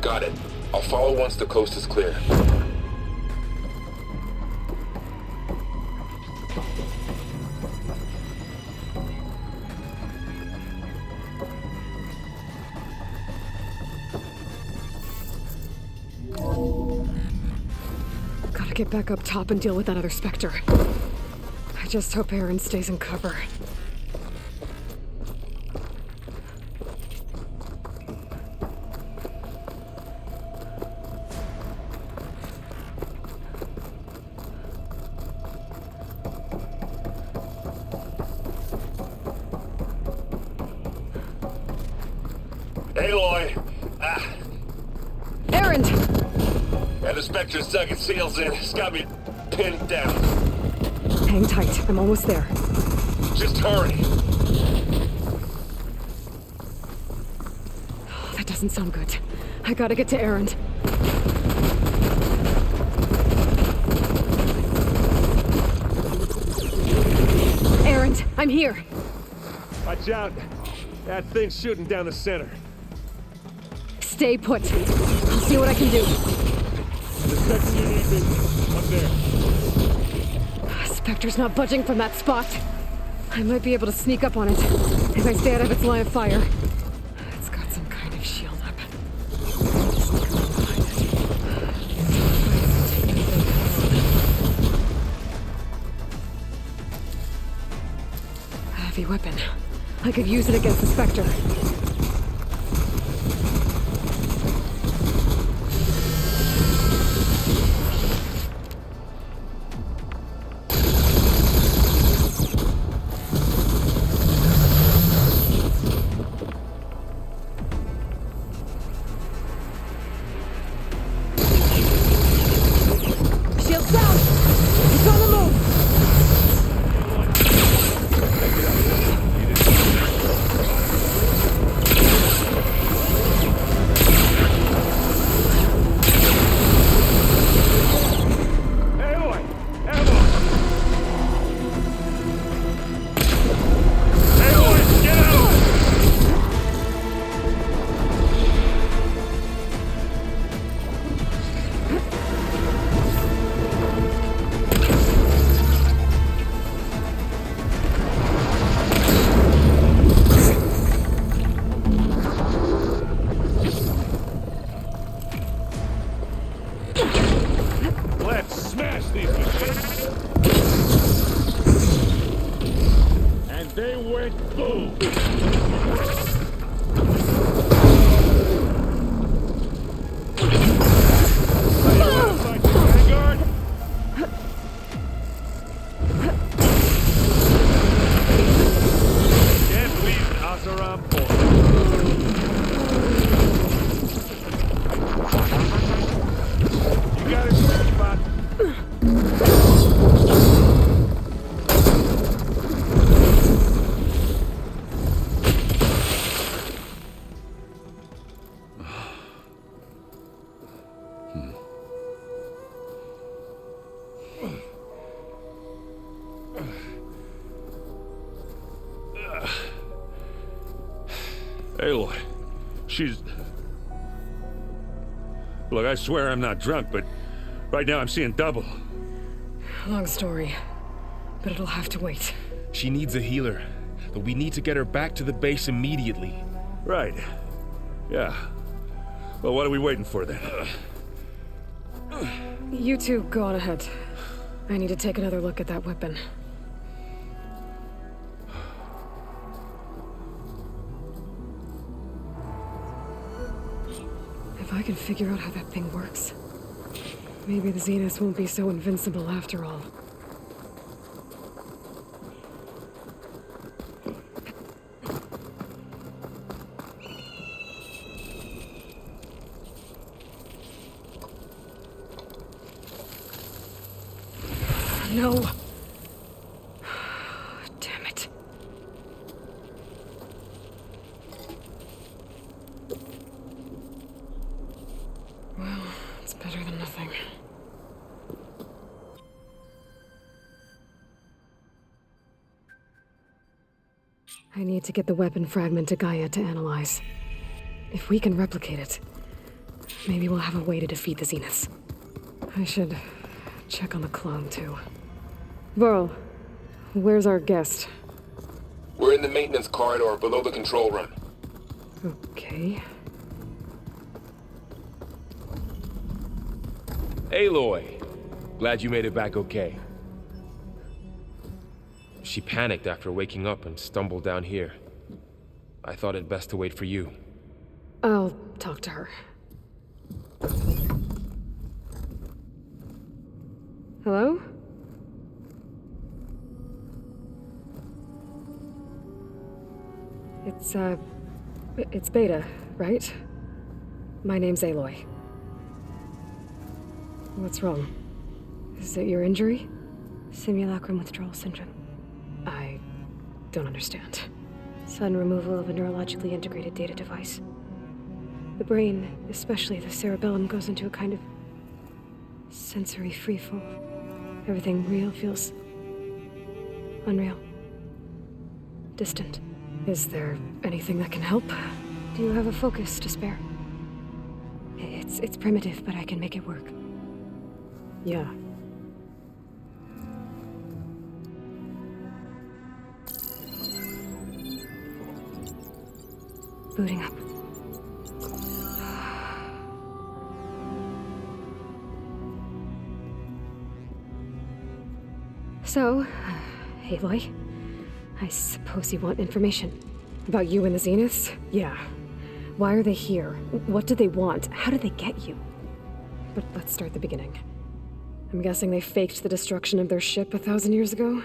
S17: Got it. I'll follow once the coast is clear.
S2: Gotta get back up top and deal with that other Spectre. I just hope Aaron stays in cover.
S17: Aloy!
S2: Aaron!
S17: And the Spectre's dug its heels in. It's got me pinned down.
S2: Hang tight. I'm almost there.
S17: Just hurry.
S2: That doesn't sound good. I gotta get to Aaron. Aaron, I'm here.
S14: Watch out. That thing's shooting down the center.
S2: Stay put. I'll see what I can do.
S14: The second you need me, up there.
S2: Spectre's not budging from that spot. I might be able to sneak up on it if I stay out of its line of fire. It's got some kind of shield up. A heavy weapon. I could use it against the Spectre. Shield's down! It's on the move!
S14: Let's smash these machines! And they went boom! Vanguard! Can't leave Azaram You got it, spot.
S12: Aloy, she's... Look, I swear I'm not drunk, but right now I'm seeing double.
S2: Long story, but it'll have to wait.
S11: She needs a healer, but we need to get her back to the base immediately.
S12: Right. Yeah. Well, what are we waiting for then?
S2: You two go on ahead. I need to take another look at that weapon. If I can figure out how that thing works, maybe the Zeniths won't be so invincible after all. No. Damn it. Well, it's better than nothing. I need to get the weapon fragment to Gaia to analyze. If we can replicate it, maybe we'll have a way to defeat the Zeniths. I should check on the clone, too. Varl, where's our guest?
S17: We're in the maintenance corridor below the control room.
S2: Okay.
S11: Aloy! Glad you made it back okay. She panicked after waking up and stumbled down here. I thought it best to wait for you.
S2: I'll talk to her. Hello? It's Beta, right? My name's Aloy. What's wrong? Is it your injury?
S18: Simulacrum withdrawal syndrome.
S2: I don't understand.
S18: Sudden removal of a neurologically integrated data device. The brain, especially the cerebellum, goes into a kind of sensory freefall. Everything real feels unreal. Distant.
S2: Is there anything that can help?
S18: Do you have a focus to spare? It's primitive, but I can make it work.
S2: Yeah.
S18: Booting up.
S2: So, Aloy, I suppose you want information. About you and the Zeniths? Yeah. Why are they here? What do they want? How did they get you? But let's start at the beginning. I'm guessing they faked the destruction of their ship 1,000 years ago?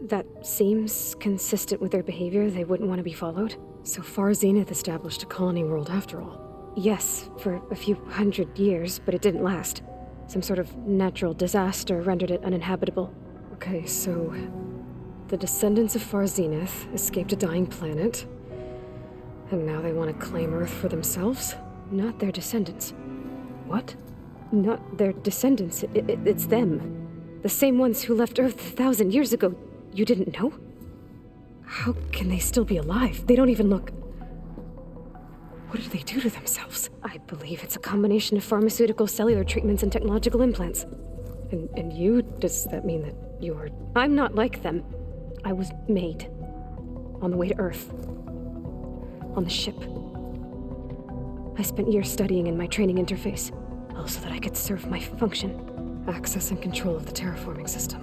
S18: That seems consistent with their behavior. They wouldn't want to be followed.
S2: So far, Zenith established a colony world after all.
S18: Yes, for a few hundred years, but it didn't last. Some sort of natural disaster rendered it uninhabitable.
S2: Okay, so the descendants of Far Zenith escaped a dying planet, and now they want to claim Earth for themselves?
S18: Not their descendants.
S2: What?
S18: Not their descendants. It's them. The same ones who left Earth 1,000 years ago. You didn't know?
S2: How can they still be alive? They don't even look... What did they do to themselves?
S18: I believe it's a combination of pharmaceutical, cellular treatments, and technological implants.
S2: And you? Does that mean that you're...
S18: I'm not like them. I was made. On the way to Earth. On the ship. I spent years studying in my training interface, all so that I could serve my function.
S2: Access and control of the terraforming system.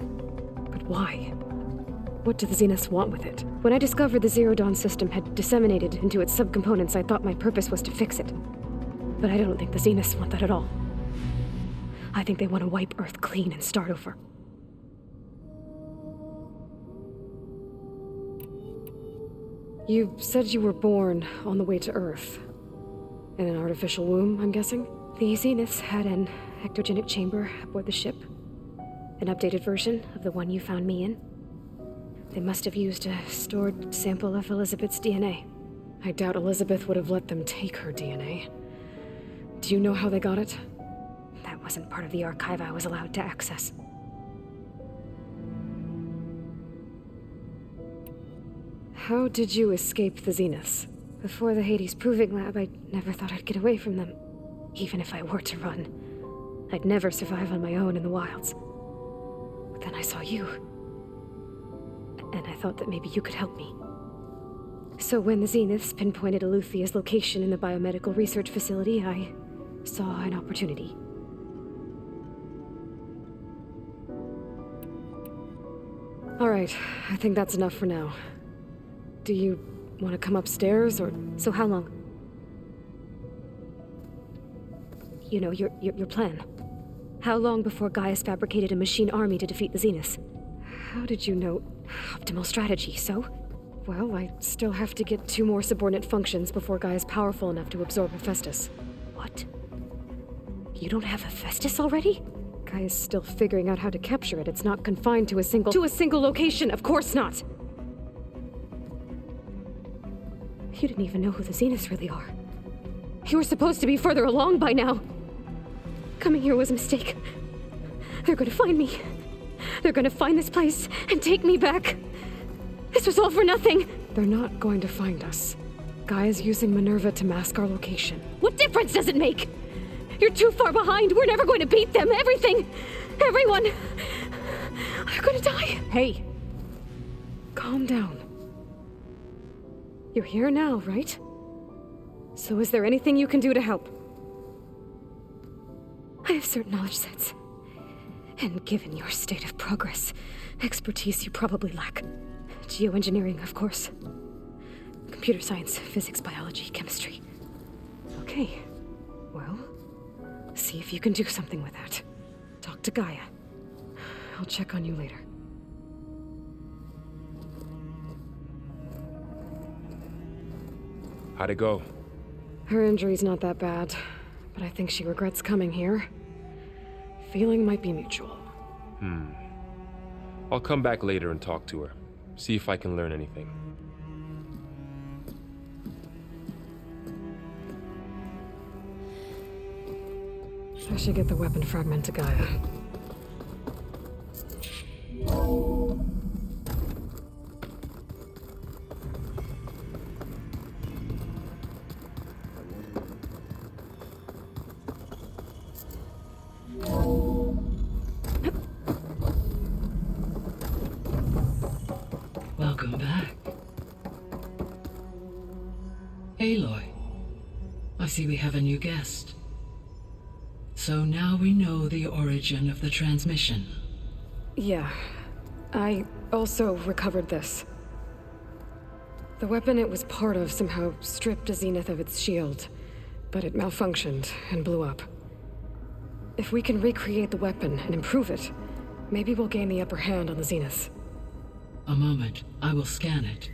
S2: But why? What do the Zeniths want with it?
S18: When I discovered the Zero Dawn system had disseminated into its subcomponents, I thought my purpose was to fix it. But I don't think the Zeniths want that at all. I think they want to wipe Earth clean and start over.
S2: You said you were born on the way to Earth. In an artificial womb, I'm guessing?
S18: The Zeniths had an ectogenic chamber aboard the ship. An updated version of the one you found me in. They must have used a stored sample of Elizabeth's DNA.
S2: I doubt Elizabeth would have let them take her DNA. Do you know how they got it?
S18: That wasn't part of the archive I was allowed to access.
S2: How did you escape the Zeniths?
S18: Before the Hades Proving Lab, I never thought I'd get away from them. Even if I were to run, I'd never survive on my own in the wilds. But then I saw you. And I thought that maybe you could help me. So when the Zeniths pinpointed Eluthia's location in the biomedical research facility, I saw an opportunity.
S2: All right, I think that's enough for now. Do you want to come upstairs, or...
S18: So how long? You know, your plan. How long before Gaia's fabricated a machine army to defeat the Zeniths?
S2: How did you know?
S18: Optimal strategy, so?
S2: Well, I still have to get 2 more subordinate functions before Gaia's powerful enough to absorb Hephaestus.
S18: What? You don't have Hephaestus already?
S2: Gaia's still figuring out how to capture it. It's not confined to a single location, of course not!
S18: You didn't even know who the Zeniths really are. You were supposed to be further along by now. Coming here was a mistake. They're gonna find me. They're gonna find this place and take me back. This was all for nothing.
S2: They're not going to find us. Gaia's using Minerva to mask our location.
S18: What difference does it make? You're too far behind. We're never going to beat them. Everything, everyone, are going to die.
S2: Hey, calm down. You're here now, right? So is there anything you can do to help?
S18: I have certain knowledge sets. And given your state of progress, expertise you probably lack. Geoengineering, of course. Computer science, physics, biology, chemistry.
S2: Okay. Well, see if you can do something with that. Talk to Gaia. I'll check on you later.
S11: How'd it go?
S2: Her injury's not that bad, but I think she regrets coming here. Feeling might be mutual.
S11: I'll come back later and talk to her. See if I can learn anything.
S2: I should get the weapon fragment to Gaia.
S16: Welcome back. Aloy, I see we have a new guest. So now we know the origin of the transmission.
S2: Yeah. I also recovered this. The weapon it was part of somehow stripped a Zenith of its shield, but it malfunctioned and blew up. If we can recreate the weapon and improve it, maybe we'll gain the upper hand on the Zeniths.
S16: A moment, I will scan it.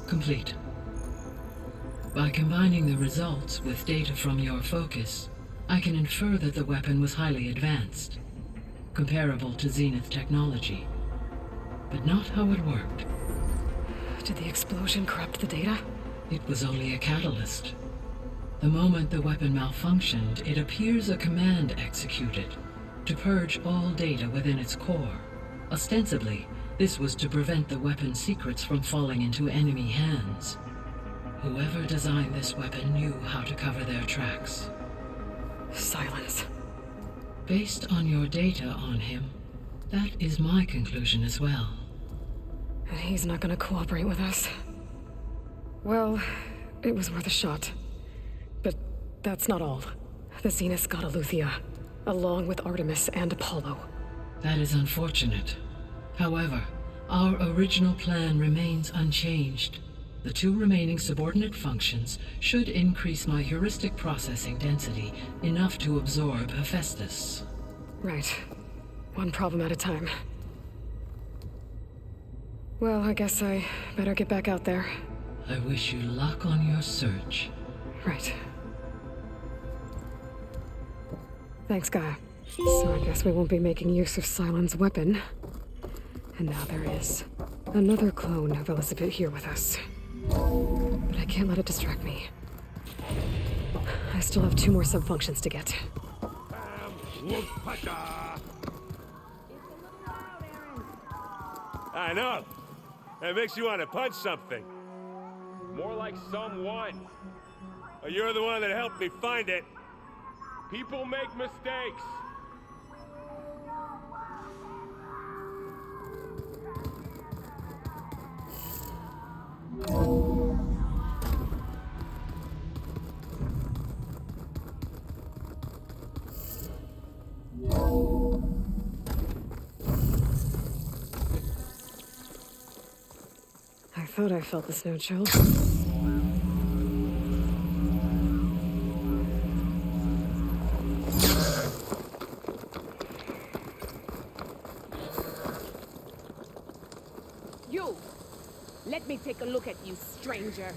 S16: Complete. By combining the results with data from your focus, I can infer that the weapon was highly advanced, comparable to Zenith technology, but not how it worked.
S2: Did the explosion corrupt the data?
S16: It was only a catalyst. The moment the weapon malfunctioned, it appears a command executed to purge all data within its core. Ostensibly, this was to prevent the weapon's secrets from falling into enemy hands. Whoever designed this weapon knew how to cover their tracks.
S2: Silence.
S16: Based on your data on him, that is my conclusion as well.
S2: And he's not gonna cooperate with us. Well, it was worth a shot. But that's not all. The Zeniths got Aletheia, along with Artemis and Apollo.
S16: That is unfortunate. However, our original plan remains unchanged. The 2 remaining subordinate functions should increase my heuristic processing density enough to absorb Hephaestus.
S2: Right. One problem at a time. Well, I guess I better get back out there.
S16: I wish you luck on your search.
S2: Right. Thanks, Gaia. So I guess we won't be making use of Cylon's weapon. And now there is another clone of Elizabeth here with us. But I can't let it distract me. I still have 2 more subfunctions to get.
S14: I know. That makes you want to punch something. More like someone. Oh, you're the one that helped me find it. People make mistakes.
S2: I thought I felt the snow chill.
S8: You! Let me take a look at you, stranger.